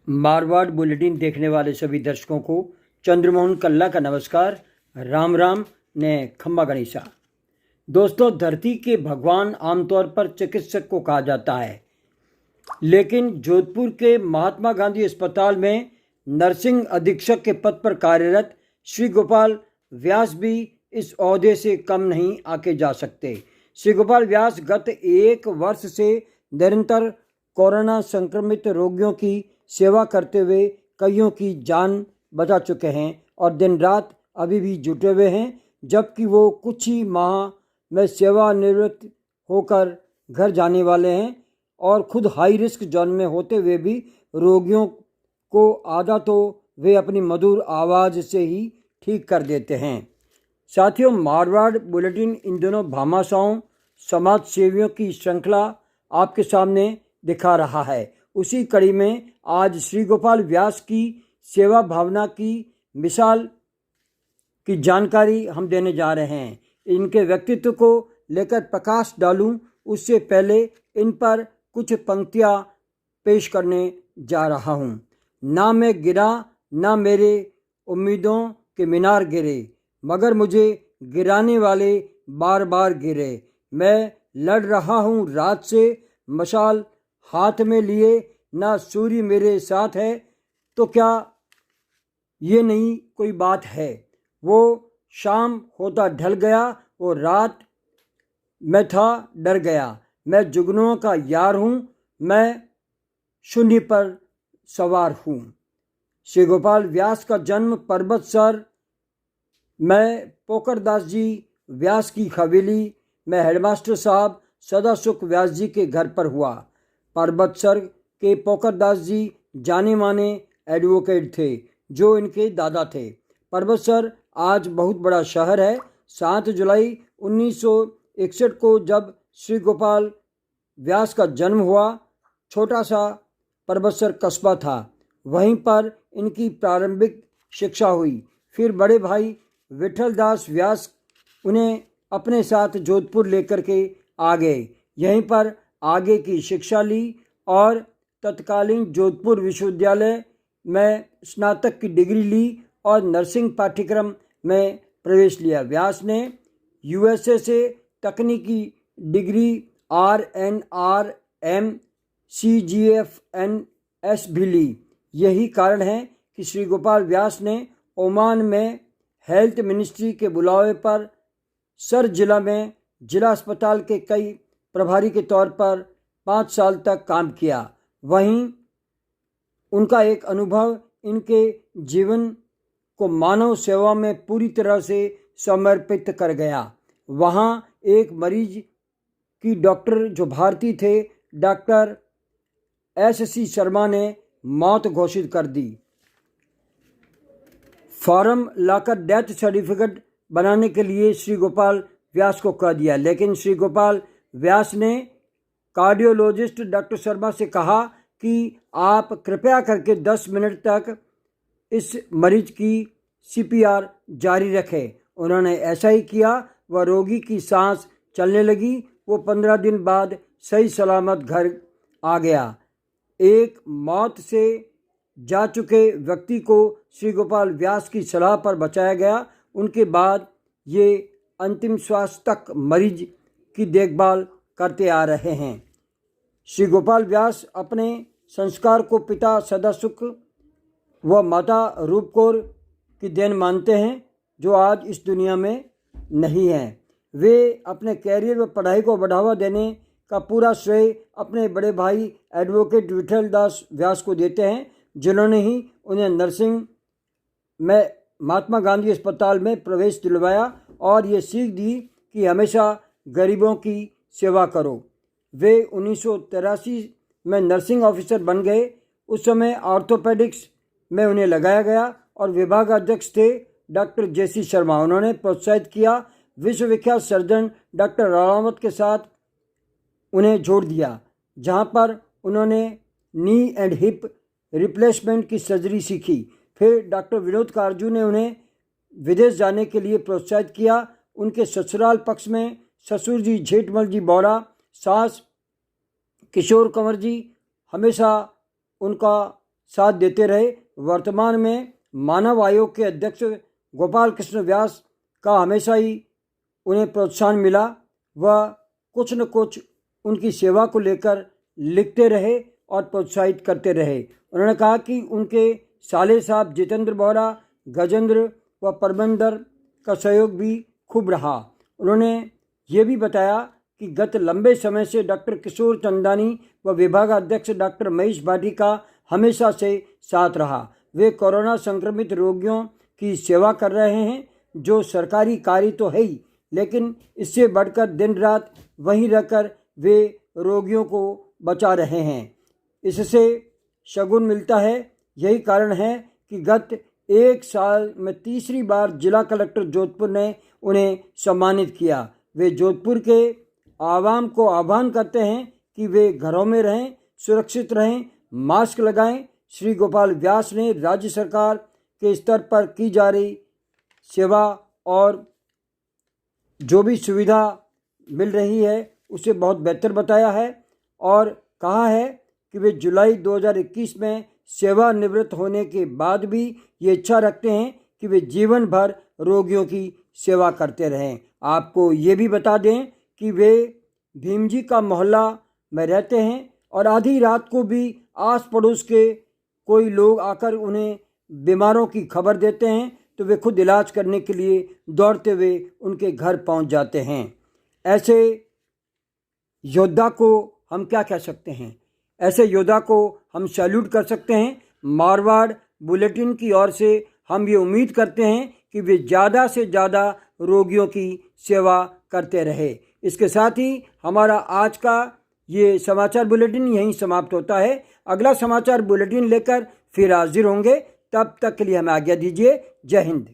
Marwar bulletin देखने वाले सभी दर्शकों को चंद्रमोहन कल्ला का नमस्कार। राम राम ने खम्बा गणेशा। दोस्तों, धरती के भगवान आमतौर पर चिकित्सक को कहा जाता है, लेकिन जोधपुर के महात्मा गांधी अस्पताल में नर्सिंग अधीक्षक के पद पर कार्यरत श्री गोपाल व्यास भी इस ओहदे से कम नहीं आके जा सकते। श्री गोपाल व्यास गत 1 वर्ष से निरंतर कोरोना संक्रमित रोगियों की सेवा करते हुए कईयों की जान बचा चुके हैं और दिन रात अभी भी जुटे हुए हैं, जबकि वो कुछ ही माह में सेवानिवृत्त होकर घर जाने वाले हैं और खुद हाई रिस्क जोन में होते हुए भी रोगियों को आधा तो वे अपनी मधुर आवाज़ से ही ठीक कर देते हैं। साथियों, मारवाड़ बुलेटिन इन दोनों भामाशाहों समाज सेवियों की श्रृंखला आपके सामने दिखा रहा है। उसी कड़ी में आज श्री गोपाल व्यास की सेवा भावना की मिसाल की जानकारी हम देने जा रहे हैं। इनके व्यक्तित्व को लेकर प्रकाश डालूं उससे पहले इन पर कुछ पंक्तियां पेश करने जा रहा हूं। ना मैं गिरा ना मेरे उम्मीदों के मीनार गिरे, मगर मुझे गिराने वाले बार बार गिरे। मैं लड़ रहा हूं रात से मशाल हाथ में लिए, ना सूर्य मेरे साथ है तो क्या ये नहीं कोई बात है। वो शाम होता ढल गया, वो रात मैं था डर गया। मैं जुगनुओं का यार हूँ, मैं शून्य पर सवार हूँ। श्री गोपाल व्यास का जन्म परबतसर में पोकरदास जी व्यास की हवेली में हेडमास्टर साहब सदासुख व्यास जी के घर पर हुआ। परबतसर के पोकरदास जी जाने माने एडवोकेट थे जो इनके दादा थे। परबतसर आज बहुत बड़ा शहर है। 7 जुलाई 1961 को जब श्री गोपाल व्यास का जन्म हुआ, छोटा सा परबतसर कस्बा था। वहीं पर इनकी प्रारंभिक शिक्षा हुई। फिर बड़े भाई विठल दास व्यास उन्हें अपने साथ जोधपुर लेकर के आ गए। यहीं पर आगे की शिक्षा ली और तत्कालीन जोधपुर विश्वविद्यालय में स्नातक की डिग्री ली और नर्सिंग पाठ्यक्रम में प्रवेश लिया। व्यास ने यूएसए से तकनीकी डिग्री RNRM CGFNS भी ली। यही कारण है कि श्री गोपाल व्यास ने ओमान में हेल्थ मिनिस्ट्री के बुलावे पर सर जिला में जिला अस्पताल के कई प्रभारी के तौर पर 5 साल तक काम किया। वहीं उनका एक अनुभव इनके जीवन को मानव सेवा में पूरी तरह से समर्पित कर गया। वहाँ एक मरीज की डॉक्टर जो भारतीय थे, डॉक्टर SC शर्मा ने मौत घोषित कर दी। फॉर्म लाकर डेथ सर्टिफिकेट बनाने के लिए श्री गोपाल व्यास को कह दिया, लेकिन श्री गोपाल व्यास ने कार्डियोलॉजिस्ट डॉक्टर शर्मा से कहा कि आप कृपया करके 10 मिनट तक इस मरीज की CPR जारी रखें। उन्होंने ऐसा ही किया। वह रोगी की सांस चलने लगी। वो 15 दिन बाद सही सलामत घर आ गया। एक मौत से जा चुके व्यक्ति को श्री गोपाल व्यास की सलाह पर बचाया गया। उनके बाद ये अंतिम श्वास तक मरीज की देखभाल करते आ रहे हैं। श्री गोपाल व्यास अपने संस्कार को पिता सदासुख व माता रूप कौर की देन मानते हैं, जो आज इस दुनिया में नहीं है। वे अपने कैरियर व पढ़ाई को बढ़ावा देने का पूरा श्रेय अपने बड़े भाई एडवोकेट विठल दास व्यास को देते हैं, जिन्होंने ही उन्हें नर्सिंग में महात्मा गांधी अस्पताल में प्रवेश दिलवाया और ये सीख दी कि हमेशा गरीबों की सेवा करो। वे 1983 में नर्सिंग ऑफिसर बन गए। उस समय ऑर्थोपेडिक्स में उन्हें लगाया गया और विभाग अध्यक्ष थे डॉक्टर JC शर्मा। उन्होंने प्रोत्साहित किया। विश्वविख्यात सर्जन डॉक्टर रावत के साथ उन्हें जोड़ दिया, जहां पर उन्होंने नी एंड हिप रिप्लेसमेंट की सर्जरी सीखी। फिर डॉक्टर विनोद कारजू ने उन्हें विदेश जाने के लिए प्रोत्साहित किया। उनके ससुराल पक्ष में ससुर जी जेठमल जी बौरा, सास किशोर कंवर जी हमेशा उनका साथ देते रहे। वर्तमान में मानव आयोग के अध्यक्ष गोपाल कृष्ण व्यास का हमेशा ही उन्हें प्रोत्साहन मिला। वह कुछ न कुछ उनकी सेवा को लेकर लिखते रहे और प्रोत्साहित करते रहे। उन्होंने कहा कि उनके साले साहब जितेंद्र बोहरा, गजेंद्र व परमेंदर का सहयोग भी खूब रहा। उन्होंने ये भी बताया कि गत लंबे समय से डॉक्टर किशोर चंदानी व विभागाध्यक्ष डॉक्टर महेश भाटी का हमेशा से साथ रहा। वे कोरोना संक्रमित रोगियों की सेवा कर रहे हैं, जो सरकारी कार्य तो है ही, लेकिन इससे बढ़कर दिन रात वहीं रहकर वे रोगियों को बचा रहे हैं। इससे शगुन मिलता है। यही कारण है कि गत 1 साल में तीसरी बार जिला कलेक्टर जोधपुर ने उन्हें सम्मानित किया। वे जोधपुर के आवाम को आह्वान करते हैं कि वे घरों में रहें, सुरक्षित रहें, मास्क लगाएं। श्री गोपाल व्यास ने राज्य सरकार के स्तर पर की जा रही सेवा और जो भी सुविधा मिल रही है उसे बहुत बेहतर बताया है और कहा है कि वे जुलाई 2021 में सेवानिवृत्त होने के बाद भी ये इच्छा रखते हैं कि वे जीवन भर रोगियों की सेवा करते रहें। आपको ये भी बता दें कि वे भीमजी का मोहल्ला में रहते हैं और आधी रात को भी आस पड़ोस के कोई लोग आकर उन्हें बीमारों की खबर देते हैं तो वे खुद इलाज करने के लिए दौड़ते हुए उनके घर पहुंच जाते हैं। ऐसे योद्धा को हम क्या कह सकते हैं? ऐसे योद्धा को हम सैल्यूट कर सकते हैं। मारवाड़ बुलेटिन की ओर से हम ये उम्मीद करते हैं कि वे ज़्यादा से ज़्यादा रोगियों की सेवा करते रहे। इसके साथ ही हमारा आज का ये समाचार बुलेटिन यहीं समाप्त होता है। अगला समाचार बुलेटिन लेकर फिर हाजिर होंगे। तब तक के लिए हमें आज्ञा दीजिए। जय हिंद।